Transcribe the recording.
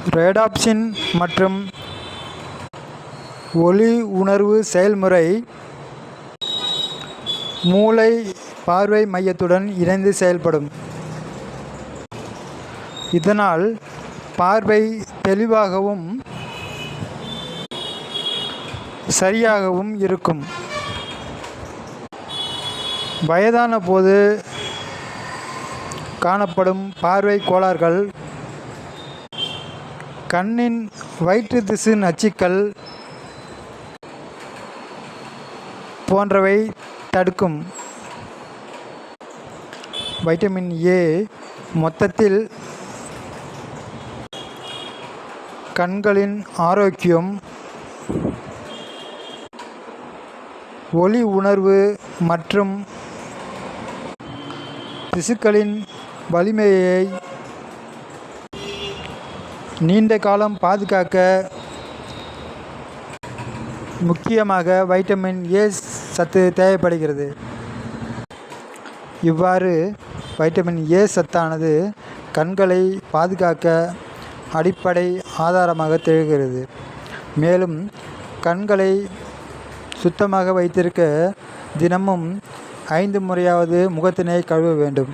ரேடாப்சின் மற்றும் ஒளி உணர்வு செயல்முறை மூளை பார்வை மையத்துடன் இணைந்து செயல்படும். இதனால் பார்வை தெளிவாகவும் சரியாகவும் இருக்கும். வயதான போது காணப்படும் பார்வை கோளாறுகள், கண்ணின் வயிற்று திசு நச்சுக்கள் போன்றவை தடுக்கும். வைட்டமின் ஏ மொத்தத்தில் கண்களின் ஆரோக்கியம், ஒளி உணர்வு மற்றும் திசுக்களின் வலிமையை நீண்ட காலம் பாதுகாக்க முக்கியமாக வைட்டமின் ஏ சத்து தேவைப்படுகிறது. இவ்வாறு வைட்டமின் ஏ சத்தானது கண்களை பாதுகாக்க அடிப்படை ஆதாரமாக திகழ்கிறது. மேலும் கண்களை சுத்தமாக வைத்திருக்க தினமும் 5 முறையாவது முகத்தினை கழுவ வேண்டும்.